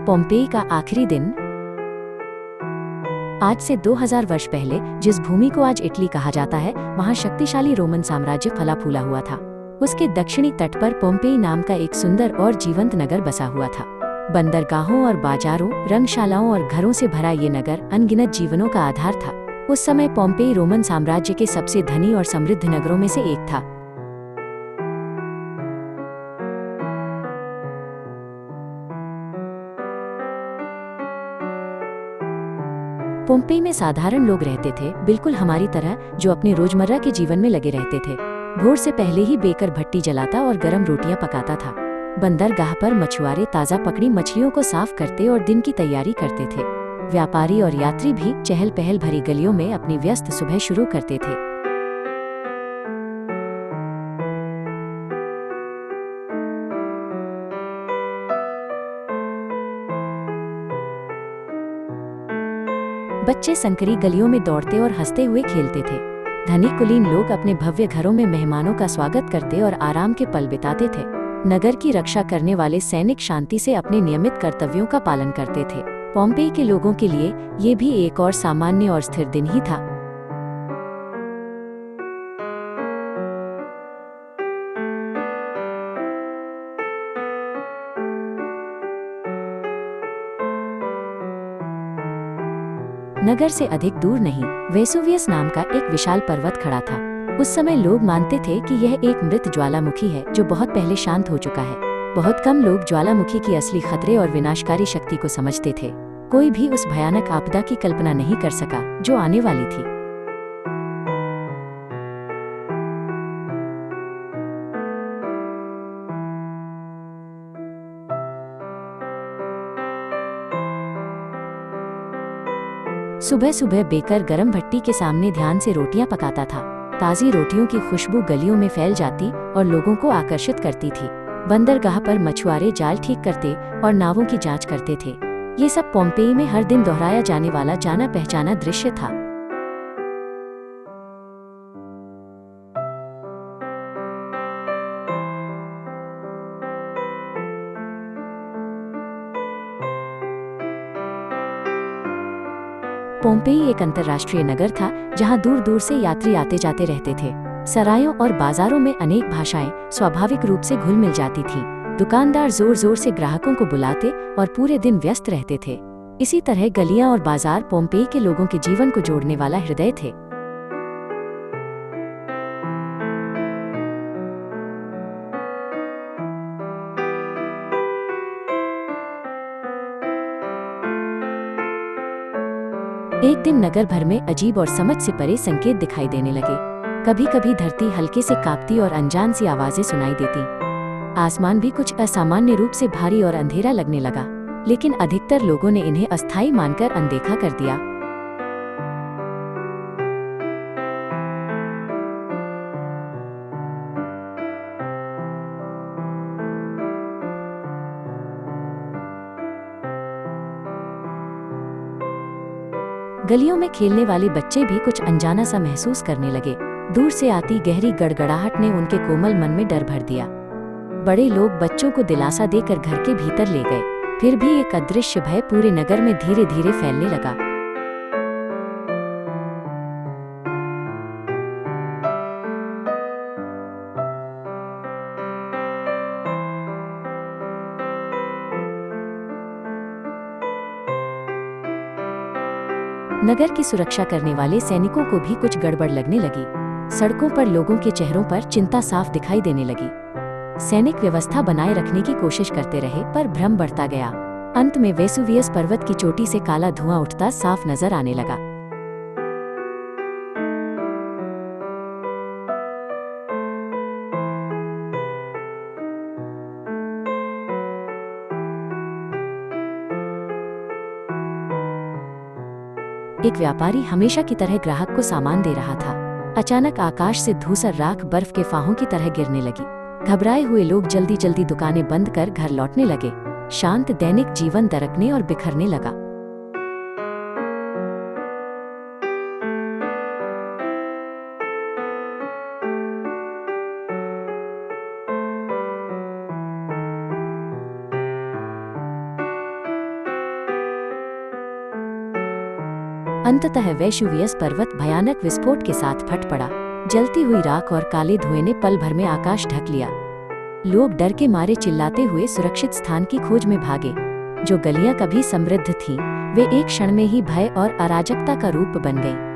Pompeii का आखिरी दिन। आज से 2000 वर्ष पहले जिस भूमि को आज इटली कहा जाता है, वहाँ शक्तिशाली रोमन साम्राज्य फला फूला हुआ था। उसके दक्षिणी तट पर पोम्पेई नाम का एक सुंदर और जीवंत नगर बसा हुआ था। बंदरगाहों और बाजारों, रंगशालाओं और घरों से भरा ये नगर अनगिनत जीवनों का आधार था। उस समय पोम्पेई रोमन साम्राज्य के सबसे धनी और समृद्ध नगरों में से एक था। पोम्पेई में साधारण लोग रहते थे, बिल्कुल हमारी तरह, जो अपने रोजमर्रा के जीवन में लगे रहते थे। भोर से पहले ही बेकर भट्टी जलाता और गर्म रोटियां पकाता था। बंदरगाह पर मछुआरे ताज़ा पकड़ी मछलियों को साफ करते और दिन की तैयारी करते थे। व्यापारी और यात्री भी चहल पहल भरी गलियों में अपनी व्यस्त सुबह शुरू करते थे। बच्चे संकरी गलियों में दौड़ते और हंसते हुए खेलते थे। धनी कुलीन लोग अपने भव्य घरों में मेहमानों का स्वागत करते और आराम के पल बिताते थे। नगर की रक्षा करने वाले सैनिक शांति से अपने नियमित कर्तव्यों का पालन करते थे। पोम्पेई के लोगों के लिए ये भी एक और सामान्य और स्थिर दिन ही था। नगर से अधिक दूर नहीं, वेसुवियस नाम का एक विशाल पर्वत खड़ा था। उस समय लोग मानते थे कि यह एक मृत ज्वालामुखी है जो बहुत पहले शांत हो चुका है। बहुत कम लोग ज्वालामुखी की असली खतरे और विनाशकारी शक्ति को समझते थे। कोई भी उस भयानक आपदा की कल्पना नहीं कर सका जो आने वाली थी। सुबह सुबह बेकर गरम भट्टी के सामने ध्यान से रोटियां पकाता था। ताज़ी रोटियों की खुशबू गलियों में फैल जाती और लोगों को आकर्षित करती थी। बंदरगाह पर मछुआरे जाल ठीक करते और नावों की जांच करते थे। ये सब पोम्पेई में हर दिन दोहराया जाने वाला जाना पहचाना दृश्य था। पोम्पेई एक अंतर्राष्ट्रीय नगर था जहां दूर दूर से यात्री आते जाते रहते थे। सरायों और बाजारों में अनेक भाषाएं स्वाभाविक रूप से घुल मिल जाती थीं। दुकानदार जोर जोर से ग्राहकों को बुलाते और पूरे दिन व्यस्त रहते थे। इसी तरह गलियां और बाजार पोम्पेई के लोगों के जीवन को जोड़ने वाला हृदय थे। एक दिन नगर भर में अजीब और समझ से परे संकेत दिखाई देने लगे। कभी कभी धरती हल्के से कांपती और अनजान सी आवाजें सुनाई देती। आसमान भी कुछ असामान्य रूप से भारी और अंधेरा लगने लगा, लेकिन अधिकतर लोगों ने इन्हें अस्थायी मानकर अनदेखा कर दिया। गलियों में खेलने वाले बच्चे भी कुछ अनजाना सा महसूस करने लगे। दूर से आती गहरी गड़गड़ाहट ने उनके कोमल मन में डर भर दिया। बड़े लोग बच्चों को दिलासा देकर घर के भीतर ले गए। फिर भी एक अदृश्य भय पूरे नगर में धीरे धीरे फैलने लगा। नगर की सुरक्षा करने वाले सैनिकों को भी कुछ गड़बड़ लगने लगी। सड़कों पर लोगों के चेहरों पर चिंता साफ दिखाई देने लगी। सैनिक व्यवस्था बनाए रखने की कोशिश करते रहे, पर भ्रम बढ़ता गया। अंत में वेसुवियस पर्वत की चोटी से काला धुआं उठता साफ नजर आने लगा। एक व्यापारी हमेशा की तरह ग्राहक को सामान दे रहा था। अचानक आकाश से धूसर राख बर्फ के फाहों की तरह गिरने लगी। घबराए हुए लोग जल्दी जल्दी दुकानें बंद कर घर लौटने लगे। शांत दैनिक जीवन दरकने और बिखरने लगा। अंततः वेसुवियस पर्वत भयानक विस्फोट के साथ फट पड़ा। जलती हुई राख और काले धुएं ने पल भर में आकाश ढक लिया। लोग डर के मारे चिल्लाते हुए सुरक्षित स्थान की खोज में भागे। जो गलियां कभी समृद्ध थीं, वे एक क्षण में ही भय और अराजकता का रूप बन गईं।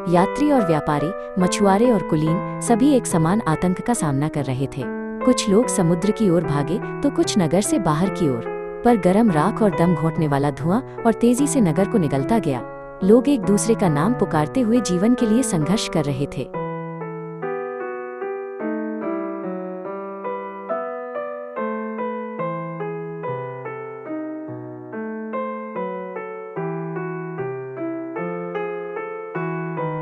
यात्री और व्यापारी, मछुआरे और कुलीन सभी एक समान आतंक का सामना कर रहे थे। कुछ लोग समुद्र की ओर भागे तो कुछ नगर से बाहर की ओर। पर गर्म राख और दम घोंटने वाला धुआं और तेजी से नगर को निगलता गया। लोग एक दूसरे का नाम पुकारते हुए जीवन के लिए संघर्ष कर रहे थे।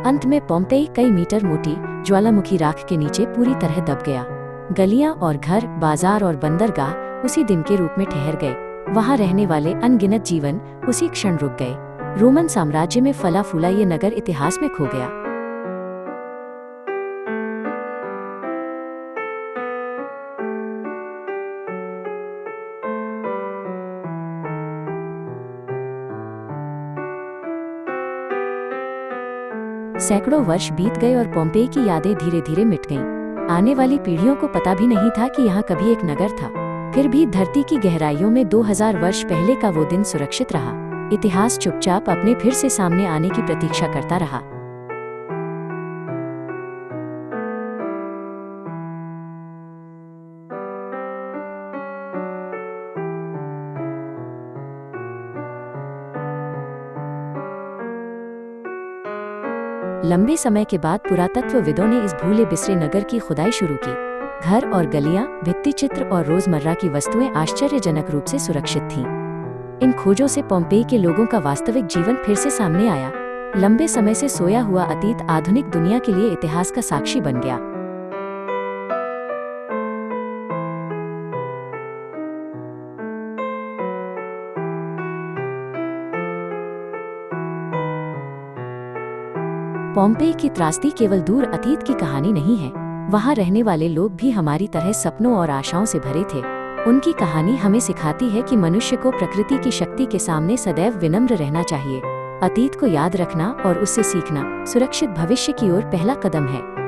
अंत में पोम्पेई कई मीटर मोटी ज्वालामुखी राख के नीचे पूरी तरह दब गया। गलियां और घर, बाजार और बंदरगाह उसी दिन के रूप में ठहर गए। वहां रहने वाले अनगिनत जीवन उसी क्षण रुक गए। रोमन साम्राज्य में फला फूला ये नगर इतिहास में खो गया। सैकड़ों वर्ष बीत गए और पोम्पेई की यादें धीरे धीरे मिट गईं। आने वाली पीढ़ियों को पता भी नहीं था कि यहाँ कभी एक नगर था। फिर भी धरती की गहराइयों में 2000 वर्ष पहले का वो दिन सुरक्षित रहा। इतिहास चुपचाप अपने फिर से सामने आने की प्रतीक्षा करता रहा। लंबे समय के बाद पुरातत्वविदों ने इस भूले बिसरे नगर की खुदाई शुरू की। घर और गलियां, भित्तिचित्र और रोजमर्रा की वस्तुएं आश्चर्यजनक रूप से सुरक्षित थीं। इन खोजों से पोम्पेई के लोगों का वास्तविक जीवन फिर से सामने आया। लंबे समय से सोया हुआ अतीत आधुनिक दुनिया के लिए इतिहास का साक्षी बन गया। पोम्पेई की त्रासदी केवल दूर अतीत की कहानी नहीं है। वहाँ रहने वाले लोग भी हमारी तरह सपनों और आशाओं से भरे थे। उनकी कहानी हमें सिखाती है कि मनुष्य को प्रकृति की शक्ति के सामने सदैव विनम्र रहना चाहिए। अतीत को याद रखना और उससे सीखना सुरक्षित भविष्य की ओर पहला कदम है।